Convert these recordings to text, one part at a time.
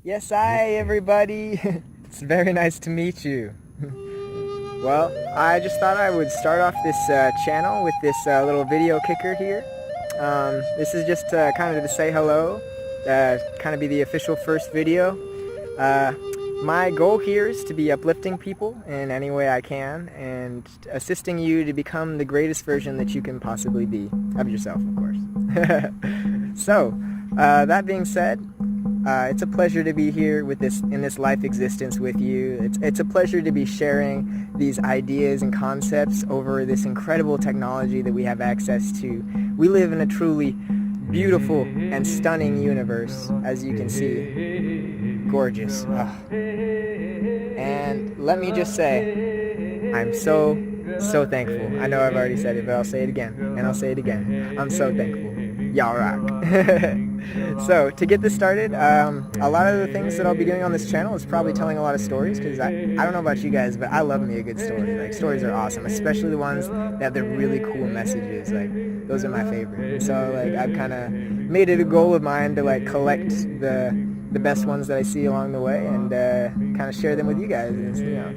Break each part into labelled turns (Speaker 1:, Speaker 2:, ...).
Speaker 1: Yes, hi everybody. It's very nice to meet you. Well, I just thought I would start off this channel with this little video kicker here. This is just kind of to say hello, kind of be the official first video. My goal here is to be uplifting people in any way I can and assisting you to become the greatest version that you can possibly be of yourself, of course. So, that being said, it's a pleasure to be here with in this life existence with you. It's a pleasure to be sharing these ideas and concepts over this incredible technology that we have access to. We live in a truly beautiful and stunning universe, as you can see. Gorgeous. Oh. And let me just say, I'm so thankful. I know I've already said it, but I'll say it again, and I'll say it again. I'm so thankful. Y'all rock. So, to get this started, a lot of the things that I'll be doing on this channel is probably telling a lot of stories, because I don't know about you guys, but I love me a good story. Like, stories are awesome, especially the ones that have the really cool messages. Like, those are my favorite. And so, like, I've kind of made it a goal of mine to, like, collect the best ones that I see along the way and kind of share them with you guys, you know.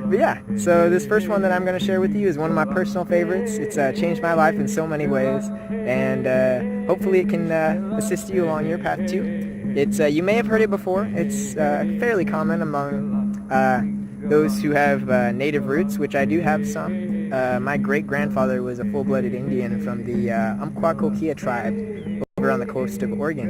Speaker 1: But yeah, so this first one that I'm going to share with you is one of my personal favorites. It's changed my life in so many ways, and hopefully it can assist you along your path too. It's you may have heard it before. It's fairly common among those who have native roots, which I do have some. My great-grandfather was a full-blooded Indian from the Umpqua-Kokia tribe over on the coast of Oregon,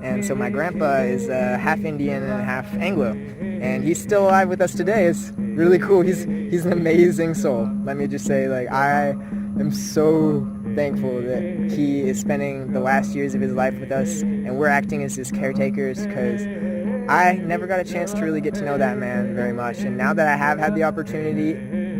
Speaker 1: and so my grandpa is half Indian and half Anglo, and he's still alive with us today. It's really cool. He's an amazing soul. Let me just say, like, I am so thankful that he is spending the last years of his life with us, and we're acting as his caretakers, because I never got a chance to really get to know that man very much, and now that I have had the opportunity,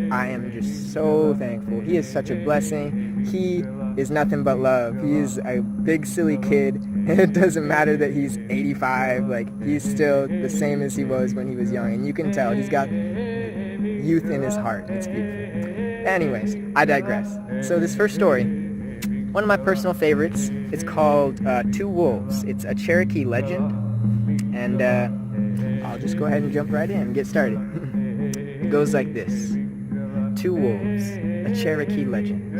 Speaker 1: I am just so thankful. He is such a blessing. He is nothing but love. He is a big silly kid, and it doesn't matter that he's 85, like, he's still the same as he was when he was young, and you can tell he's got youth in his heart. It's beautiful. Anyways, I digress. So this first story, one of my personal favorites, it's called Two Wolves. It's a Cherokee legend, and I'll just go ahead and jump right in and get started. It goes like this. Two Wolves, a Cherokee legend.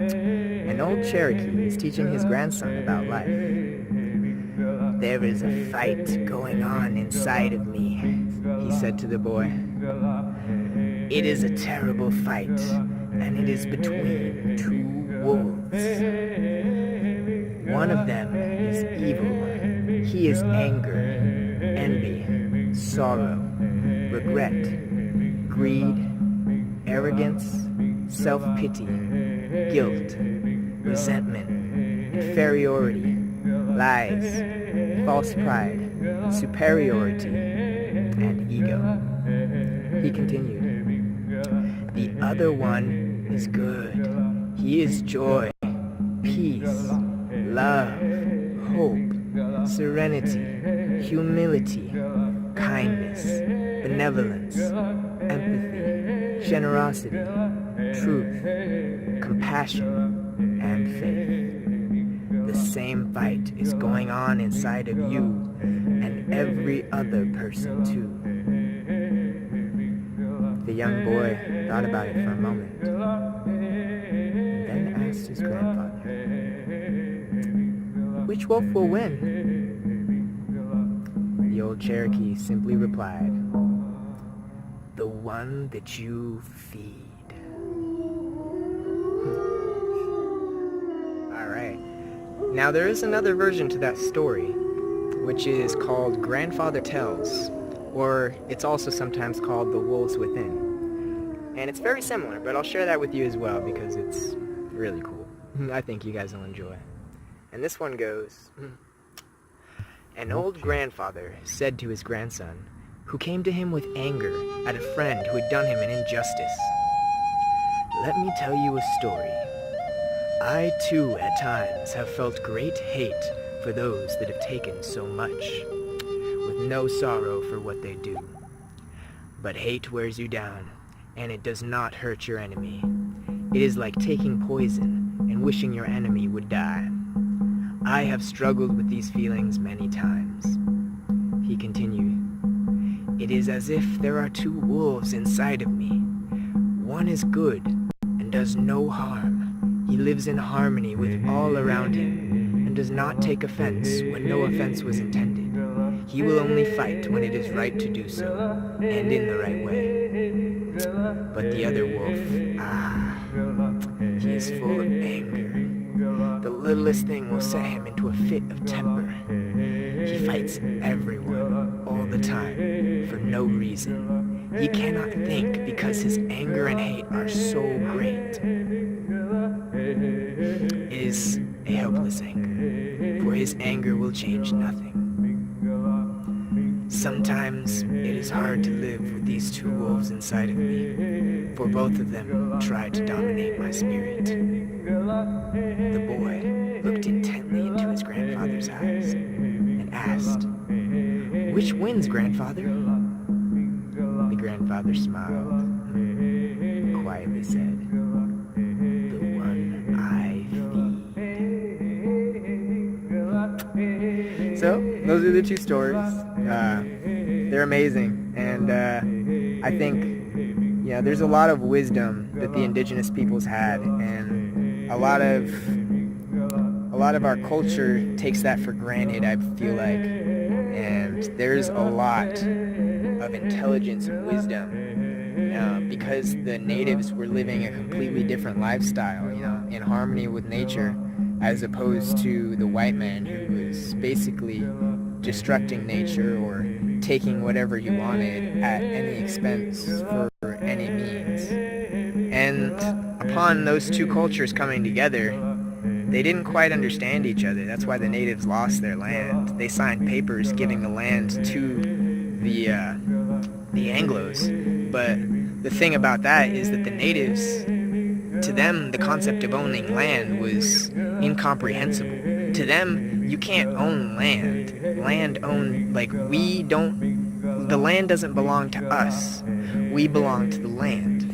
Speaker 1: An old Cherokee is teaching his grandson about life. "There is a fight going on inside of me," he said to the boy. "It is a terrible fight, and it is between two wolves. One of them is evil. He is anger, envy, sorrow, regret, greed, arrogance, self-pity, guilt, resentment, inferiority, lies, false pride, superiority, and ego." He continued, "The other one is good. He is joy, peace, love, hope, serenity, humility, kindness, benevolence, empathy, generosity, truth, compassion, and faith. The same fight is going on inside of you and every other person too." The young boy thought about it for a moment, and then asked his grandfather, "Which wolf will win?" The old Cherokee simply replied, "The one that you feed." Alright. Now there is another version to that story, which is called Grandfather Tells, or it's also sometimes called The Wolves Within. And it's very similar, but I'll share that with you as well because it's really cool. I think you guys will enjoy. And this one goes, "An old grandfather said to his grandson, who came to him with anger at a friend who had done him an injustice, 'Let me tell you a story. I too at times have felt great hate for those that have taken so much, with no sorrow for what they do. But hate wears you down, and it does not hurt your enemy. It is like taking poison and wishing your enemy would die. I have struggled with these feelings many times. It is as if there are two wolves inside of me. One is good and does no harm. He lives in harmony with all around him and does not take offense when no offense was intended. He will only fight when it is right to do so, and in the right way. But the other wolf, he is full of anger. The littlest thing will set him into a fit of temper. He fights everyone, all the time, for no reason. He cannot think because his anger and hate are so great. It is a helpless anger, for his anger will change nothing. Sometimes it is hard to live with these two wolves inside of me, for both of them try to dominate my spirit. The boy looked intently into his grandfather's eyes and asked, "Which wins, grandfather?" The grandfather smiled and quietly said, "The one I feed." So, those are the two stories. They're amazing, and I think there's a lot of wisdom that the indigenous peoples had, and a lot of our culture takes that for granted, I feel like. And there's a lot of intelligence and wisdom because the natives were living a completely different lifestyle, in harmony with nature, as opposed to the white man who was basically destructing nature or taking whatever he wanted at any expense for any means. And upon those two cultures coming together, they didn't quite understand each other. That's why the natives lost their land. They signed papers giving the land to the Anglos. But the thing about that is that the natives, to them, the concept of owning land was incomprehensible. To them, you can't own land. The land doesn't belong to us. We belong to the land.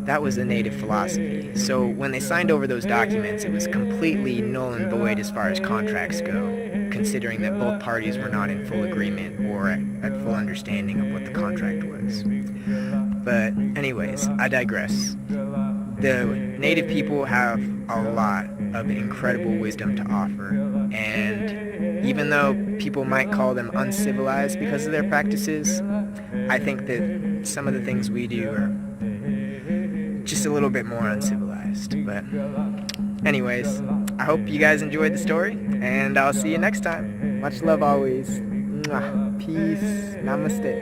Speaker 1: That was the native philosophy. So when they signed over those documents, it was completely null and void as far as contracts go, considering that both parties were not in full agreement or at full understanding of what the contract was. But anyways, I digress. The native people have a lot of incredible wisdom to offer, and even though people might call them uncivilized because of their practices, I think that some of the things we do are just a little bit more uncivilized. But anyways, I hope you guys enjoyed the story, and I'll see you next time. Much love always. Mwah. Peace. Namaste.